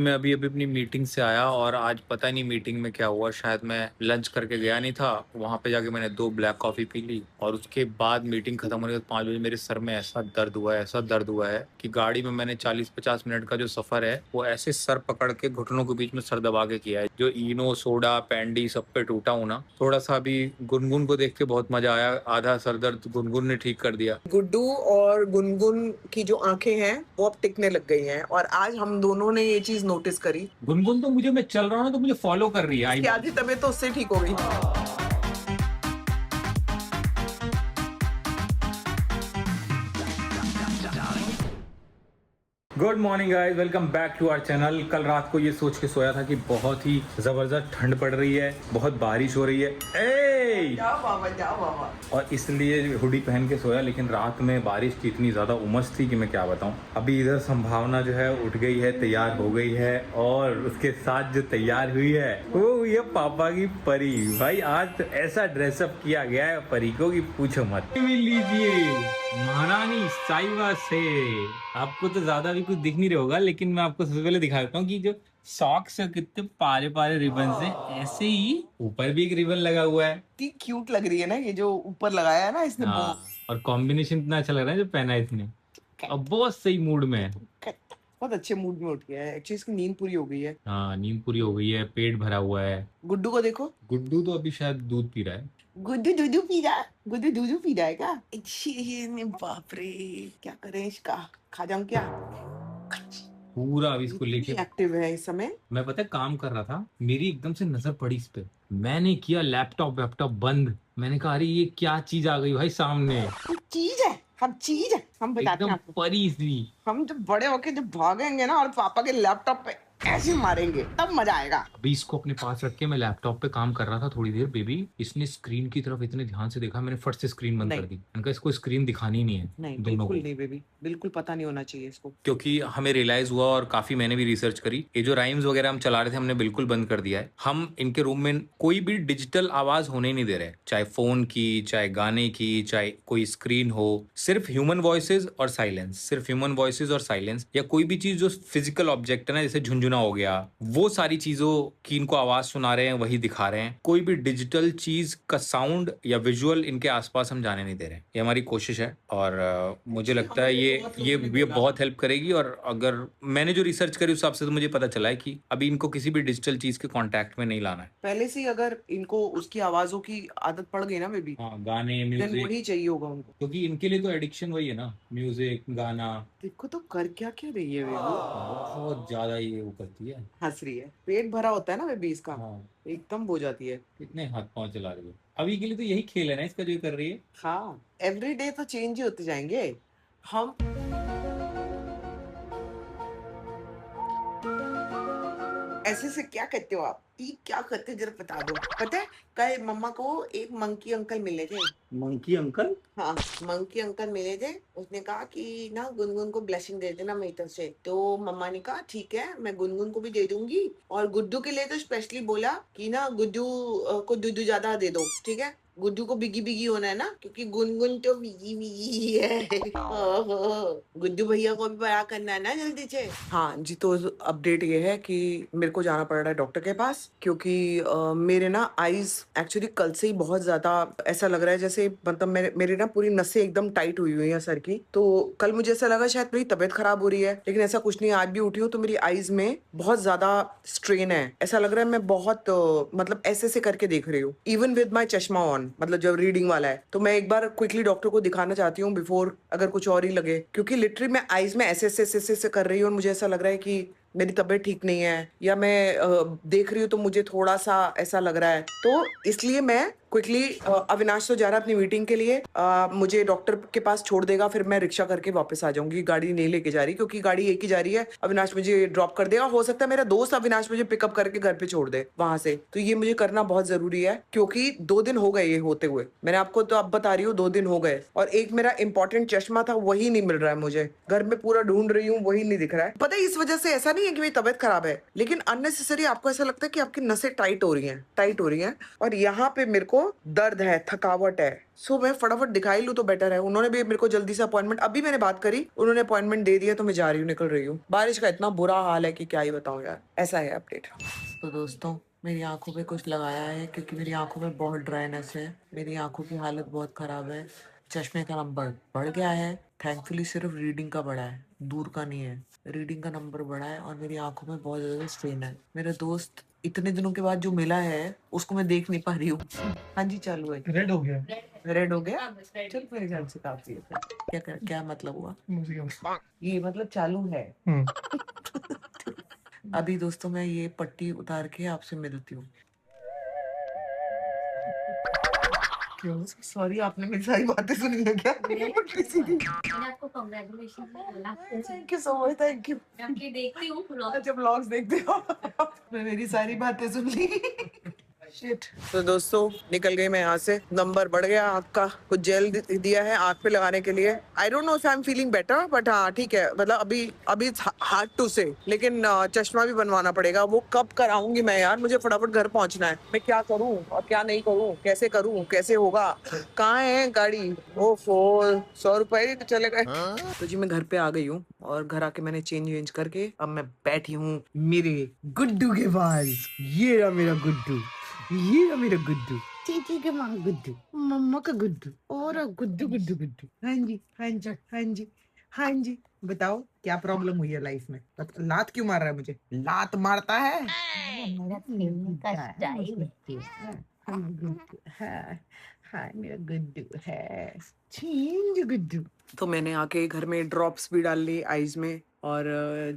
मैं अभी अभी अपनी मीटिंग से आया और आज पता नहीं मीटिंग में क्या हुआ। शायद मैं लंच करके गया नहीं था। वहां पे जाके मैंने 2 ब्लैक कॉफी पी ली और उसके बाद मीटिंग खत्म होने के बाद 5 बजे मेरे सर में ऐसा दर्द हुआ है कि गाड़ी में मैंने 40-50 मिनट का जो सफर है वो ऐसे सर पकड़ के घुटनों के बीच में सर दबा के किया है। जो इनो सोडा पैंडी सब पे टूटा हूं ना। थोड़ा सा अभी गुनगुन को देख के बहुत मजा आया। आधा सर दर्द गुनगुन ने ठीक कर दिया। गुड्डू और गुनगुन की जो आंखें हैं वो अब टिकने लग गई हैं और आज हम दोनों ने ये चीज नोटिस करी। गुनगुन तो मैं चल रहा हूँ ना तो मुझे फॉलो कर रही है। उसकी आधी तबीयत तो उससे ठीक हो गई। Good morning guys, welcome back to our channel. कल रात को ये सोच के सोया था कि बहुत ही जबरदस्त ठंड पड़ रही है, बहुत बारिश हो रही है। जाओ बाबा। और इसलिए हुडी पहन के सोया, लेकिन रात में बारिश की इतनी ज्यादा उमस थी कि मैं क्या बताऊं। अभी इधर संभावना जो है उठ गई है, तैयार हो गई है और उसके साथ जो तैयार हुई है वो हुई है पापा की परी। भाई आज तो ऐसा ड्रेसअप किया गया है परी को कि पूछो मत। मिल लीजिए महारानी साइबा से। आपको तो ज्यादा भी कुछ दिख नहीं रहा होगा, लेकिन मैं आपको सबसे पहले दिखा देता हूँ कि जो सॉक्स है कितने पारे पारे रिबन से, ऐसे ही ऊपर भी एक रिबन लगा हुआ है। इतनी क्यूट लग रही है ना ये जो ऊपर लगाया है ना इसने। और कॉम्बिनेशन इतना अच्छा लग रहा है जो पहना है इसने। अब बहुत सही मूड में है। बहुत अच्छे मूड में उठ गया है। एक्चुअली इसकी नींद पूरी हो गई है। हाँ, नींद पूरी हो गई है, पेट भरा हुआ है। गुड्डू को देखो। गुड्डू तो अभी शायद दूध पी रहा है। गुड्डू दूधू पी रहा है क्या? बाप रे, क्या करें इसका? खा जाऊं क्या? पूरा अभी इसको लेके एक्टिव है इस समय। मैं पता है काम कर रहा था, मेरी एकदम से नजर पड़ी इस पे। मैंने किया लैपटॉप बंद। मैंने कहा अरे ये क्या चीज आ गई भाई सामने। चीज है, हम बताते हैं एकदम आपको। परी सी। हम जब बड़े होके जब भागेंगे ना और पापा के लैपटॉप पे ऐसे मारेंगे तब मजा आएगा। अभी इसको अपने पास रख के मैं लैपटॉप पे काम कर रहा था थोड़ी देर। बेबी इसने स्क्रीन की तरफ इतने ध्यान से देखा, मैंने फट से स्क्रीन बंद कर दी। मैंने कहा इसको स्क्रीन दिखानी नहीं है। नहीं, दोनों बिल्कुल को नहीं बेबी, बिल्कुल पता नहीं होना चाहिए इसको। क्योंकि हमें रियलाइज हुआ और काफी मैंने भी रिसर्च करी, ये जो राइम्स वगैरह हम चला रहे थे हमने बिल्कुल बंद कर दिया है। हम इनके रूम में कोई भी डिजिटल आवाज होने ही नहीं दे रहे, चाहे फोन की, चाहे गाने की, चाहे कोई स्क्रीन हो। सिर्फ ह्यूमन वॉइसेस और साइलेंस, सिर्फ ह्यूमन वॉइसेस और साइलेंस, या कोई भी चीज जो फिजिकल ऑब्जेक्ट है ना, जैसे झुंझुना हो गया, वो सारी चीजों की इनको आवाज सुना रहे हैं, वही दिखा रहे हैं। कोई भी डिजिटल चीज का साउंड या विजुअल इनके आसपास हम जाने नहीं दे रहे हैं। ये हमारी कोशिश है और मुझे लगता है ये बहुत हेल्प करेगी। और अगर मैंने जो रिसर्च करी उस हिसाब से तो मुझे पता चला है कि अभी इनको किसी भी डिजिटल चीज के कांटेक्ट में नहीं लाना है। पहले से ही अगर इनको उसकी आवाजों की आदत पड़ गई ना बेबी, हाँ, गाने then म्यूजिक, वही चाहिए होगा उनको। क्योंकि इनके लिए तो एडिक्शन वही है ना, म्यूजिक गाना। देखो तो कर क्या क्या रही है बेबी। बहुत ज्यादा ये वो करती है। हंस रही है, पेट भरा होता है ना बेबी इसका। हाँ, एकदम हो जाती है। कितने हाथ पांव चला रही है। अभी के लिए तो यही खेल है ना इसका जो ये कर रही है। हाँ, एवरी डे तो चेंज ही होते जाएंगे हम। ऐसे से क्या कहते हो आप? ये क्या करते जरा बता दो। पता है कल मम्मा को एक मंकी अंकल मिले थे। Monkey uncle? हाँ, मंकी अंकल मिले थे। उसने कहा कि ना गुनगुन को ब्लेसिंग दे देना मेरी तरफ से। तो मम्मा ने कहा ठीक है, मैं गुनगुन को भी दे दूंगी और गुड्डू के लिए तो स्पेशली बोला कि ना गुड्डू को दूध ज्यादा दे दो, ठीक है? गुड्डू को बिगी बिगी होना है ना, क्योंकि गुनगुन तो बिगी बिगी है। ओहो, गुड्डू भैया को भी बड़ा करना है ना जल्दी से। हाँ जी, तो अपडेट ये है कि मेरे को जाना पड़ रहा है डॉक्टर के पास, क्योंकि मेरे ना आईज एक्चुअली कल से ही बहुत ज्यादा ऐसा लग रहा है जैसे, मतलब मेरे ना पूरी नसें एकदम टाइट हुई हुई है सर की। तो कल मुझे ऐसा लगा शायद मेरी तबीयत खराब हो रही है, लेकिन ऐसा कुछ नहीं। आज भी उठी हूँ तो मेरी आईज में बहुत ज्यादा स्ट्रेन है। ऐसा लग रहा है मैं बहुत मतलब ऐसे करके देख रही हूँ, इवन विद माई चश्मा ऑन, मतलब जब रीडिंग वाला है। तो मैं एक बार क्विकली डॉक्टर को दिखाना चाहती हूँ बिफोर अगर कुछ और ही लगे, क्योंकि लिटरली मैं आईज में ऐसे कर रही हूँ और मुझे ऐसा लग रहा है कि मेरी तबीयत ठीक नहीं है, या मैं देख रही हूँ तो मुझे थोड़ा सा ऐसा लग रहा है। तो इसलिए मैं क्विकली, अविनाश तो जा रहा है अपनी मीटिंग के लिए, मुझे डॉक्टर के पास छोड़ देगा, फिर मैं रिक्शा करके वापस आ जाऊंगी। गाड़ी नहीं लेके जा रही, क्योंकि गाड़ी एक ही जा रही है। अविनाश मुझे ड्रॉप कर देगा, हो सकता है मेरा दोस्त अविनाश मुझे पिकअप करके घर पे छोड़ दे वहां से। तो ये मुझे करना बहुत जरूरी है, क्योंकि 2 दिन हो गए ये होते हुए। मैंने आपको तो अब बता रही हूँ 2 दिन हो गए, और एक मेरा इंपॉर्टेंट चश्मा था वही नहीं मिल रहा है मुझे। घर में पूरा ढूंढ रही हूँ, वही नहीं दिख रहा है। पता है इस वजह से ऐसा नहीं है कि मेरी तबीयत खराब है, लेकिन अननेसेसरी आपको ऐसा लगता है कि आपकी नसें टाइट हो रही हैं और यहाँ पे मेरे को को दर्द है, थकावट है, सो मैं फटाफट दिखाई लूं तो बेटर है। उन्होंने भी मेरे को जल्दी से अपॉइंटमेंट, अभी मैंने बात करी, उन्होंने अपॉइंटमेंट दे दिया, तो मैं जा रही हूँ, निकल रही हूँ। बारिश का इतना बुरा हाल है कि क्या ही बताऊं यार, ऐसा है अपडेट। तो दोस्तों मेरी आंखों पे कुछ लगाया है क्योंकि मेरी आंखों में बहुत ड्राइनेस है, मेरी आंखों की हालत बहुत खराब है। चश्मे का नंबर बढ़ गया है, थैंकफुली सिर्फ रीडिंग का बढ़ा है, दूर का नहीं है। रीडिंग का नंबर बढ़ा है और मेरी आंखों में बहुत ज्यादा स्ट्रेन है। मेरा दोस्त इतने दिनों के बाद जो मिला है उसको मैं देख नहीं पा रही हूँ। हाँ जी, चालू है। रेड हो गया, रेड हो गया। चल मेरे ख्याल से काफी है। क्या मतलब हुआ? ये मतलब चालू है। अभी दोस्तों मैं ये पट्टी उतार के आपसे मिलती हूँ। क्यों? सॉरी, आपने मेरी सारी बातें सुनी है क्या? मैंने आपको कांग्रेचुलेशन बोला। Thank you so much, thank you. मैं आपकी देखती हूँ ब्लॉग। अच्छा, ब्लॉग्स देखते हो? मैं मेरी सारी बातें सुन ली। शिट। तो दोस्तों निकल गई मैं यहाँ से, नंबर बढ़ गया आँख का, कुछ जेल दिया है आँख पे लगाने के लिए। I don't know if I am feeling better, but हाँ ठीक है, मतलब अभी हार्ड टू से, लेकिन चश्मा भी बनवाना पड़ेगा। वो कब कराऊंगी मैं यार, मुझे फटाफट घर पहुंचना है। मैं क्या करूँ और क्या नहीं करूँ, कैसे करूँ, कैसे होगा, कहाँ है गाड़ी? ओफो, 100 रुपए चले गए। तो जी मैं घर पे आ गई हूँ और घर आके मैंने चेंज करके अब मैं बैठी हूँ मेरे गुड्डू के पास। ये रहा मेरा गुड्डू, ये रहा मेरा गुड्डू, चीची के माँ गुड्डू, मम्मा का गुड्डू, और गुड्डू गुड्डू गुड्डू। हाँ जी, हाँ जी, हाँ जी, हाँ जी। बताओ क्या प्रॉब्लम हुई है लाइफ में? लात क्यों मार रहा है मुझे? लात मारता है? मेरा फिल्म का स्टाइल हाँ हाँ, मेरा गुड्डू है, चेंज गुड्डू। तो मैंने आके घर में ड्रॉप्स भी डाल ली आईज में, और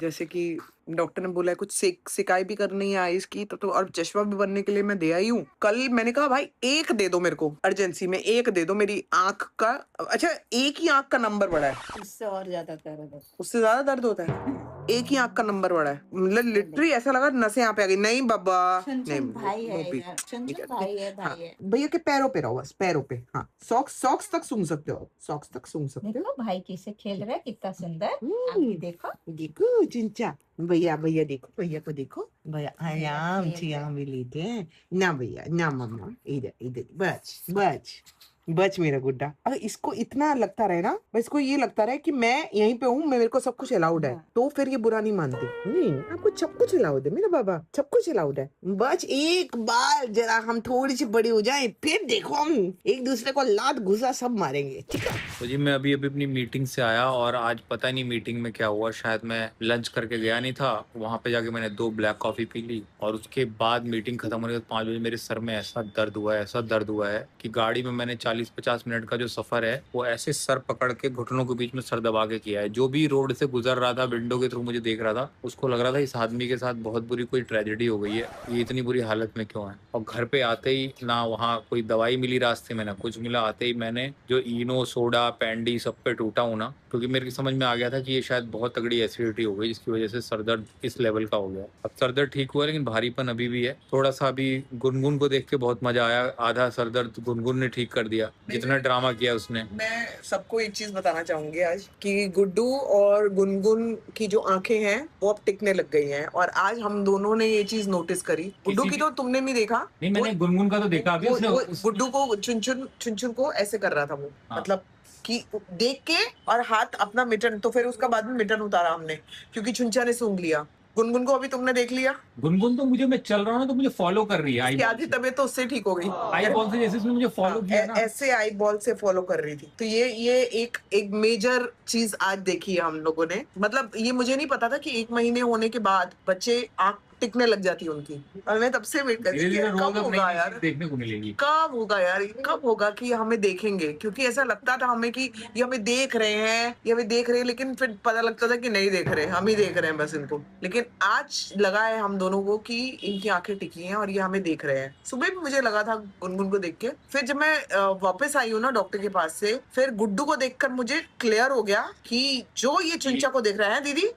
जैसे कि डॉक्टर ने बोला है कुछ सिकाई भी करनी है आईज की, तो और चश्मा भी बनने के लिए मैं दे आई हूँ। कल मैंने कहा भाई एक दे दो मेरे को, अर्जेंसी में एक दे दो मेरी आंख का। अच्छा, एक ही आंख का नंबर बड़ा है, उससे और ज्यादा दर्द है। उससे ज्यादा दर्द होता है? एक ही आंख का नंबर बड़ा है, मतलब लिटरली ऐसा लगा नसें यहाँ पे आ गई। नहीं बाबा, नहीं, भाई वो है भी यार, चंचल ठीक है। भाई है, हाँ, भाई है। भैया के पैरों पे रहो, बस पैरों पे। हाँ, सॉक्स तक सूंघ सकते हो, सॉक्स तक सूंघ सकते हो। देखो भाई कैसे खेल रहा है, कितना सुंदर। हम्म। देखो देखो चिंचा, भैया भैया देखो, भैया को देखो, भैया भैया आराम खेल से रहा है। यहाँ भी लेते हैं ना भैया, ना मम्मा, इधर इधर, बच बच बच मेरा गुड्डा। अगर इसको इतना लगता रहे ना, बस इसको ये लगता रहे कि मैं यहीं पे हूँ, मेरे को सब कुछ अलाउड है, तो फिर ये बुरा नहीं मानती। नहीं, आपको सब कुछ अलाउड है मेरा बाबा, सब कुछ अलाउड है। बस एक बार जरा हम थोड़ी सी बड़ी हो जाए, फिर देखो हम एक दूसरे को लात घुसा सब मारेंगे, ठीक है? तो जी मैं अभी अभी अपनी मीटिंग से आया और आज पता नहीं मीटिंग में क्या हुआ, शायद मैं लंच करके गया नहीं था। वहां पे जाके मैंने 2 ब्लैक कॉफी पी ली और उसके बाद मीटिंग खत्म होने के बाद 5 बजे मेरे सर में ऐसा दर्द हुआ है, ऐसा दर्द हुआ है कि गाड़ी में मैंने 40-50 मिनट का जो सफर है वो ऐसे सर पकड़ के घुटनों के बीच में सर दबा के किया है। जो भी रोड से गुजर रहा था, विंडो के थ्रू मुझे देख रहा था, उसको लग रहा था इस आदमी के साथ बहुत बुरी कोई ट्रेजेडी हो गई है, ये इतनी बुरी हालत में क्यों है। और घर पे आते ही ना वहाँ कोई दवाई मिली रास्ते में, ना कुछ मिला। आते ही मैंने जो इनो, सोडा, पैंडी सब पे टूटा हूँ ना, क्योंकि मेरे समझ में आ गया था कि ये शायद बहुत तगड़ी एसिडिटी हो गई जिसकी वजह से सर दर्द इस लेवल का हो गया। अब सर दर्द ठीक हुआ लेकिन भारीपन अभी भी है थोड़ा सा। अभी गुनगुन को देख के बहुत मजा आया, आधा सर दर्द गुनगुन ने ठीक कर दिया, जितना ड्रामा किया उसने। मैं सबको एक चीज बताना चाहूंगी आज कि गुड्डू और गुनगुन की जो आंखें हैं वो अब टिकने लग गई हैं, और आज हम दोनों ने ये चीज नोटिस करी। गुड्डू की तो तुमने भी देखा नहीं, मैंने गुनगुन का तो देखा अभी। उसने गुड्डू को चुन को ऐसे कर रहा था वो, हाँ। मतलब कि देख के और हाथ अपना मिटन, तो फिर उसका बाद में मिटन उतारा हमने क्योंकि चुनचा ने सूंघ लिया। गुनगुन को अभी तुमने देख लिया, गुनगुन तो मुझे, मैं चल रहा हूँ तो मुझे फॉलो कर रही है, उसकी आधी तबीयत तो उससे ठीक हो गई। आई बॉल से जैसे उसने मुझे फॉलो किया ना, ऐसे आई बॉल से फॉलो कर रही थी। तो ये एक मेजर चीज आज देखी है हम लोगों ने। मतलब ये मुझे नहीं पता था कि 1 महीने होने के बाद बच्चे आंख टिकने लग जाती है उनकी, और मैं तब से वेट कर रही थी कब होगा यार, देखने को मिलेगी, कब होगा यार, कब होगा कि हमें देखेंगे। क्योंकि ऐसा लगता था हमें कि ये हमें देख रहे हैं, ये हमें देख रहे हैं, लेकिन फिर पता लगता था कि नहीं देख रहे, हम ही देख रहे हैं बस इनको। लेकिन आज लगा है हम दोनों को कि इनकी आंखें टिकी हैं और ये हमें देख रहे हैं। सुबह भी मुझे लगा था गुनगुन को देख के, फिर जब मैं वापस आई हूँ ना डॉक्टर के पास से, फिर गुड्डू को देखकर मुझे क्लियर हो गया कि जो ये चुंचा को देख रहा है दीदी,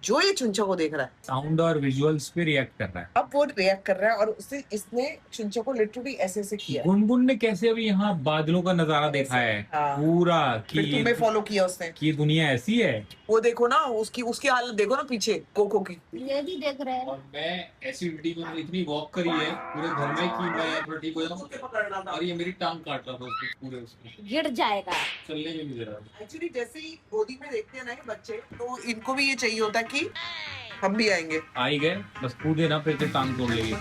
जो ये चुंचा को देख रहा है, साउंड और विजुअल्स पे रिएक्ट कर रहा है। अब वो रिएक्ट कर रहा है और उससे इसने चुंचा को लिटरली ऐसे ऐसे किया है। गुनगुन ने कैसे अभी यहाँ बादलों का नजारा देखा है हाँ। पूरा कि फिर तुम्हें फॉलो किया उसने। कि दुनिया ऐसी है। वो देखो ना उसकी उसकी हालत देखो ना पीछे कोको की। ये भी देख रहे हैं। और मैं एसिडिटी में इतनी वॉक करी है पूरे घर में कि मैं थोड़ा ठीक हो जाऊँ, और ये मेरी टांग काट रहा था पूरे उसमें, गिर जाएगा। चलने में नहीं दे रहा। एक्चुअली जैसे ही गोदी में देखते हैं ना ये बच्चे, तो इनको भी ये चाहिए होता है कि हम भी आएंगे। आ ही गए, बस कूदे ना फिर से टांग तोड़ लेगी।